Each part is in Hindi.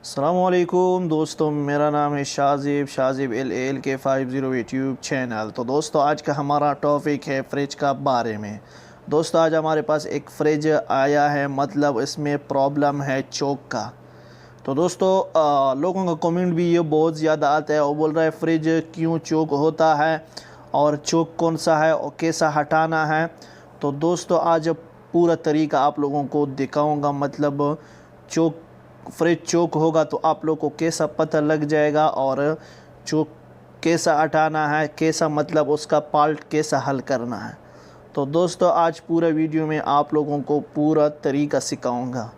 अस्सलामुअलैकुम दोस्तों, मेरा नाम है शाजिब एल के 50 यूट्यूब चैनल। तो दोस्तों, आज का हमारा टॉपिक है फ्रिज का बारे में। दोस्तों, आज हमारे पास एक फ्रिज आया है, मतलब इसमें प्रॉब्लम है चोक का। तो दोस्तों, लोगों का कमेंट भी ये बहुत ज़्यादा आता है और बोल रहा है फ्रिज क्यों चोक होता है और चोक कौन सा है और कैसा हटाना है। तो दोस्तों, आज पूरा तरीका आप लोगों को दिखाऊंगा, मतलब फ्रिज चोक होगा तो आप लोग को कैसा पता लग जाएगा और चोक कैसा हटाना है, कैसा मतलब उसका पार्ट कैसा हल करना है। तो दोस्तों, आज पूरा वीडियो में आप लोगों को पूरा तरीका सिखाऊंगा।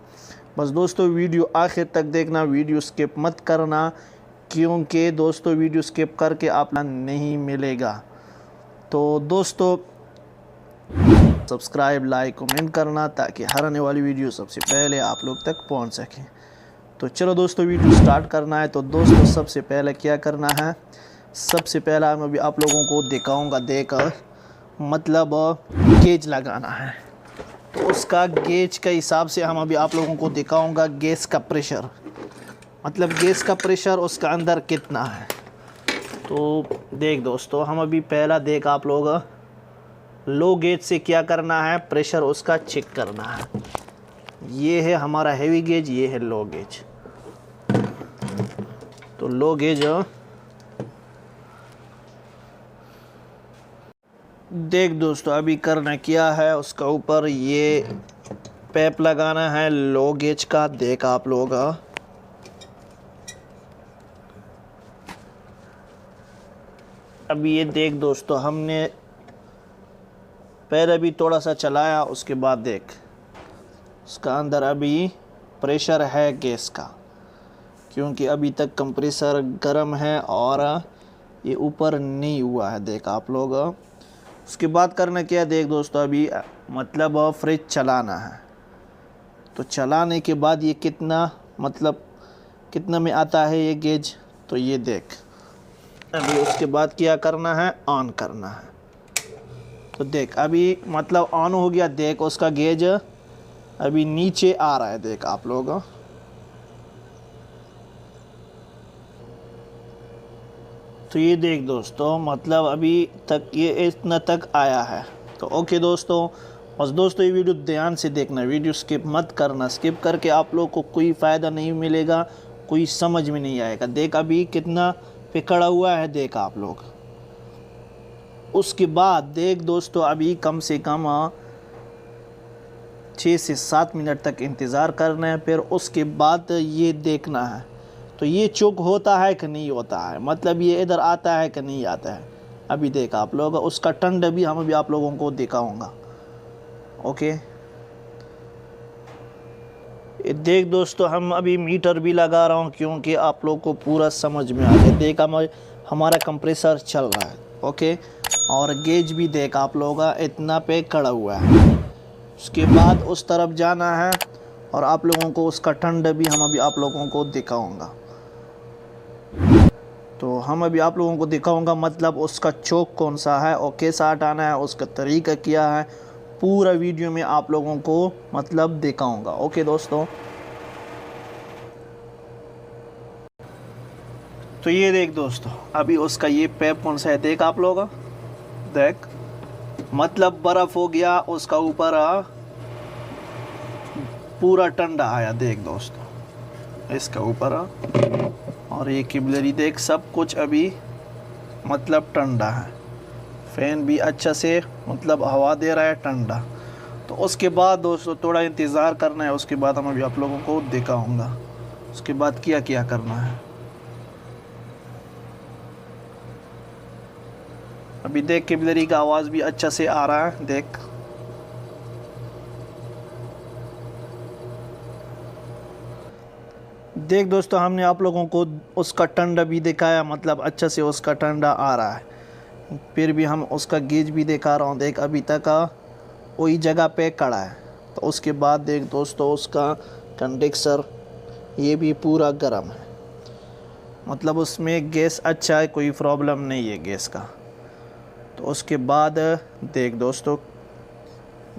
बस दोस्तों, वीडियो आखिर तक देखना, वीडियो स्किप मत करना, क्योंकि दोस्तों वीडियो स्किप करके आपको नहीं मिलेगा। तो दोस्तों, सब्सक्राइब, लाइक, कमेंट करना ताकि हर आने वाली वीडियो सबसे पहले आप लोग तक पहुंच सके। तो चलो दोस्तों, वीडियो स्टार्ट करना है। तो दोस्तों, सबसे पहले क्या करना है, सबसे पहला मैं अभी आप लोगों को दिखाऊंगा, देकर मतलब गेज लगाना है। तो उसका गेज के हिसाब से हम अभी आप लोगों को दिखाऊंगा गैस का प्रेशर, मतलब गैस का प्रेशर उसका अंदर कितना है। तो देख दोस्तों, हम अभी पहला देख आप लोग लो गेज से क्या करना है, प्रेशर उसका चेक करना है। ये है हमारा हैवी गेज, ये है लो गेज। तो लो गेज देख दोस्तों, अभी करना क्या है, उसका ऊपर ये पैप लगाना है लो गेज का। देख आप लोग, अभी ये देख दोस्तों, हमने पहले भी थोड़ा सा चलाया, उसके बाद देख उसका अंदर अभी प्रेशर है गैस का, क्योंकि अभी तक कंप्रेसर गर्म है और ये ऊपर नहीं हुआ है। देख आप लोग, उसके बाद करना क्या है, देख दोस्तों, अभी मतलब फ्रिज चलाना है। तो चलाने के बाद ये कितना, मतलब कितना में आता है ये गेज, तो ये देख अभी उसके बाद क्या करना है, ऑन करना है। तो देख अभी मतलब ऑन हो गया। देख उसका गेज अभी नीचे आ रहा है, देख आप लोग। तो ये देख दोस्तों, मतलब अभी तक ये इतना तक आया है। तो ओके दोस्तों, बस दोस्तों ये वीडियो ध्यान से देखना, वीडियो स्किप मत करना। स्किप करके आप लोग को कोई फ़ायदा नहीं मिलेगा, कोई समझ में नहीं आएगा। देख अभी कितना पिकड़ा हुआ है, देख आप लोग। उसके बाद देख दोस्तों, अभी कम से कम 6 से 7 मिनट तक इंतज़ार करना है, फिर उसके बाद ये देखना है तो ये चोक होता है कि नहीं होता है, मतलब ये इधर आता है कि नहीं आता है। अभी देख आप लोग, उसका टंड भी हम अभी आप लोगों को दिखाऊंगा। ओके, देख दोस्तों, हम अभी मीटर भी लगा रहा हूँ, क्योंकि आप लोग को पूरा समझ में आ जाए। देख हमारा कंप्रेसर चल रहा है, ओके, और गेज भी देख आप लोग इतना पे खड़ा हुआ है। उसके बाद उस तरफ जाना है और आप लोगों को उसका ठंड भी हम अभी आप लोगों को दिखाऊंगा। तो हम अभी आप लोगों को दिखाऊंगा, मतलब उसका चोक कौन सा है और कैसा हटाना है, उसका तरीका क्या है, पूरा वीडियो में आप लोगों को मतलब दिखाऊंगा। ओके दोस्तों, तो ये देख दोस्तों, अभी उसका ये पैप कौन सा है, देख आप लोग। देख मतलब बर्फ़ हो गया उसका ऊपर, पूरा ठंडा आया। देख दोस्तों इसका ऊपर, और ये किबलरी देख, सब कुछ अभी मतलब ठंडा है। फ़ैन भी अच्छा से मतलब हवा दे रहा है ठंडा। तो उसके बाद दोस्तों थोड़ा इंतज़ार करना है, उसके बाद हम अभी आप लोगों को दिखाऊंगा उसके बाद क्या क्या करना है। अभी देख किबलरी का आवाज़ भी अच्छा से आ रहा है। देख दोस्तों, हमने आप लोगों को उसका ठंडा भी दिखाया, मतलब अच्छा से उसका ठंडा आ रहा है। फिर भी हम उसका गेज भी दिखा रहा हूँ। देख अभी तक वही जगह पे खड़ा है। तो उसके बाद देख दोस्तों, उसका कंडेंसर ये भी पूरा गर्म है, मतलब उसमें गैस अच्छा है, कोई प्रॉब्लम नहीं है गैस का। तो उसके बाद देख दोस्तों,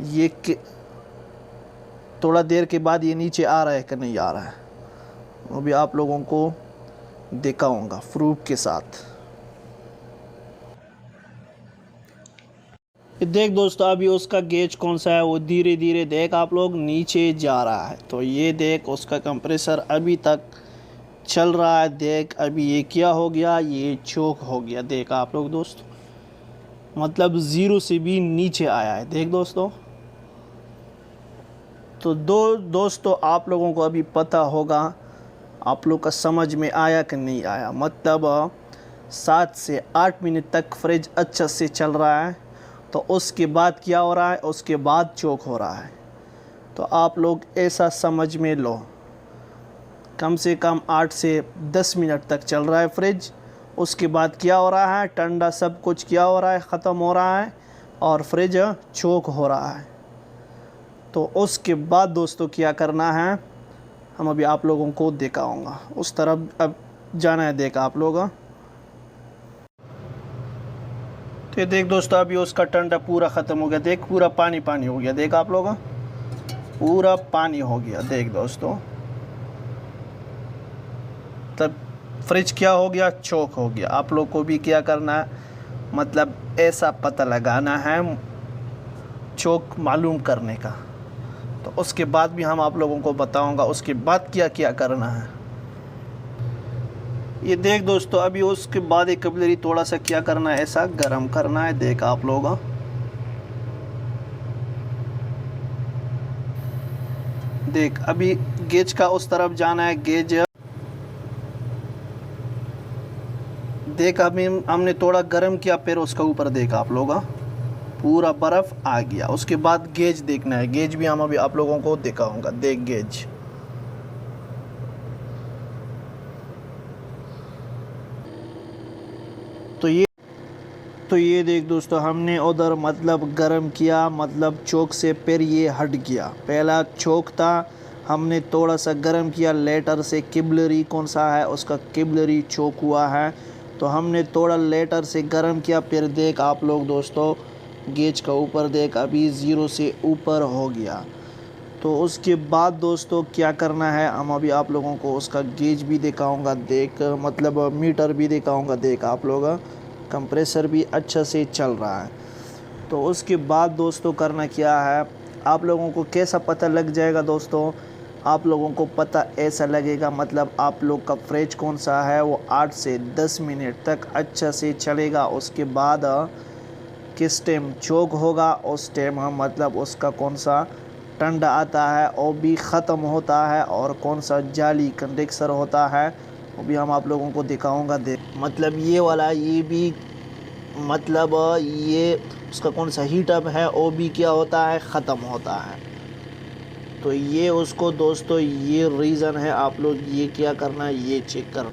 ये थोड़ा देर के बाद ये नीचे आ रहा है कि नहीं आ रहा है। वो भी आप लोगों को दिखाऊंगा प्रूफ के साथ। देख दोस्तों, अभी उसका गेज कौन सा है, वो धीरे धीरे देख आप लोग नीचे जा रहा है। तो ये देख उसका कंप्रेसर अभी तक चल रहा है। देख अभी ये क्या हो गया, ये चोक हो गया। देख आप लोग दोस्तों, मतलब ज़ीरो से भी नीचे आया है। देख दोस्तों, तो दोस्तों आप लोगों को अभी पता होगा, आप लोग का समझ में आया कि नहीं आया। मतलब 7 से 8 मिनट तक फ्रिज अच्छा से चल रहा है, तो उसके बाद क्या हो रहा है, उसके बाद चोक हो रहा है। तो आप लोग ऐसा समझ में लो, कम से कम 8 से 10 मिनट तक चल रहा है फ्रिज। उसके बाद क्या हो रहा है, ठंडा सब कुछ क्या हो रहा है, ख़त्म हो रहा है और फ्रिज चोक हो रहा है। तो उसके बाद दोस्तों क्या करना है, हम अभी आप लोगों को दिखाऊंगा। उस तरफ अब जाना है। देख आप लोग, तो ये देख दोस्तों, अभी उसका ठंडा पूरा ख़त्म हो गया। देख पूरा पानी पानी हो गया। देख आप लोग, पूरा पानी हो गया। देख दोस्तों, तब फ्रिज क्या हो गया, चोक हो गया। आप लोग को भी क्या करना है, मतलब ऐसा पता लगाना है, चोक मालूम करने का। तो उसके बाद भी हम आप लोगों को बताऊंगा उसके बाद क्या क्या करना है। ये देख दोस्तों, अभी उसके बाद एक कपलरी थोड़ा सा क्या करना है, ऐसा गर्म करना है। देख आप लोग, देख अभी गेज का उस तरफ जाना है। गेज देख अभी हमने थोड़ा गर्म किया, फिर उसका ऊपर देख आप लोग, पूरा बर्फ़ आ गया। उसके बाद गेज देखना है। गेज भी हम अभी आप लोगों को दिखाऊंगा। देख गेज, तो ये देख दोस्तों, हमने उधर मतलब गर्म किया, मतलब चोक से, फिर ये हट गया। पहला चोक था, हमने थोड़ा सा गर्म किया, लेटर से किबलरी कौन सा है उसका किबलरी चोक हुआ है। तो हमने थोड़ा लेटर से गर्म किया। फिर देख आप लोग दोस्तों, गेज का ऊपर देख अभी 0 से ऊपर हो गया। तो उसके बाद दोस्तों क्या करना है, हम अभी आप लोगों को उसका गेज भी दिखाऊंगा। देख मतलब मीटर भी दिखाऊंगा। देख आप लोग, कंप्रेसर भी अच्छा से चल रहा है। तो उसके बाद दोस्तों करना क्या है, आप लोगों को कैसा पता लग जाएगा दोस्तों, आप लोगों को पता ऐसा लगेगा, मतलब आप लोग का फ्रिज कौन सा है वो 8 से 10 मिनट तक अच्छा से चलेगा। उसके बाद किस टाइम चोक होगा, उस टाइम हम मतलब उसका कौन सा ठंडा आता है वो भी ख़त्म होता है, और कौन सा जाली कंडेंसर होता है वो भी हम आप लोगों को दिखाऊंगा। देख मतलब ये वाला, ये भी मतलब ये उसका कौन सा हीटअप है वो भी क्या होता है, ख़त्म होता है। तो ये उसको दोस्तों, ये रीज़न है। आप लोग ये क्या करना है, ये चेक करना।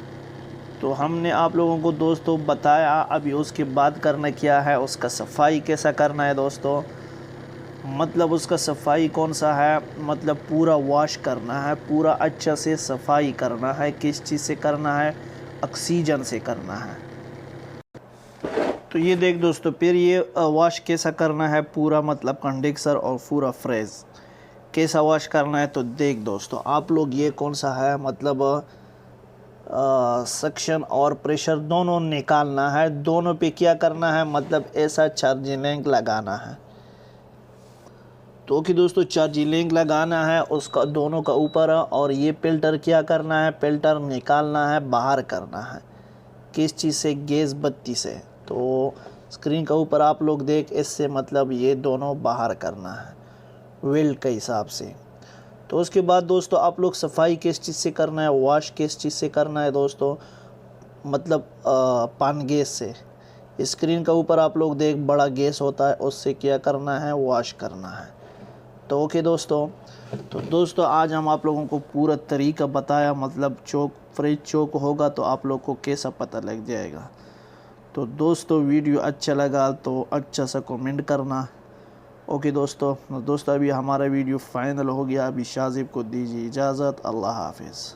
तो हमने आप लोगों को दोस्तों बताया। अभी उसके बाद करना क्या है, उसका सफाई कैसा करना है दोस्तों। मतलब उसका सफाई कौन सा है, मतलब पूरा वॉश करना है, पूरा अच्छा से सफाई करना है। किस चीज़ से करना है, ऑक्सीजन से करना है। तो ये देख दोस्तों, फिर ये वॉश कैसा करना है, पूरा मतलब कंडेंसर और पूरा फ्रिज कैसा वॉश करना है। तो देख दोस्तों, आप लोग ये कौन सा है, मतलब सक्शन और प्रेशर दोनों निकालना है। दोनों पे क्या करना है, मतलब ऐसा चार्जिंग लिंक लगाना है। तो कि दोस्तों चार्जिंग लिंक लगाना है उसका दोनों का ऊपर, और ये फिल्टर क्या करना है, फिल्टर निकालना है, बाहर करना है। किस चीज़ से, गैस बत्ती से। तो स्क्रीन का ऊपर आप लोग देख, इससे मतलब ये दोनों बाहर करना है वेल्ड के हिसाब से। तो उसके बाद दोस्तों आप लोग सफाई किस चीज़ से करना है, वॉश किस चीज़ से करना है दोस्तों, मतलब पान गैस से। स्क्रीन का ऊपर आप लोग देख बड़ा गैस होता है, उससे क्या करना है, वॉश करना है। तो ओके दोस्तों, तो दोस्तों आज हम आप लोगों को पूरा तरीका बताया, मतलब चोक फ्रिज चोक होगा तो आप लोग को कैसा पता लग जाएगा। तो दोस्तों वीडियो अच्छा लगा तो अच्छा सा कमेंट करना। ओके दोस्तों, अभी हमारा वीडियो फाइनल हो गया। अभी शाजिब को दीजिए इजाज़त। अल्लाह हाफिज़।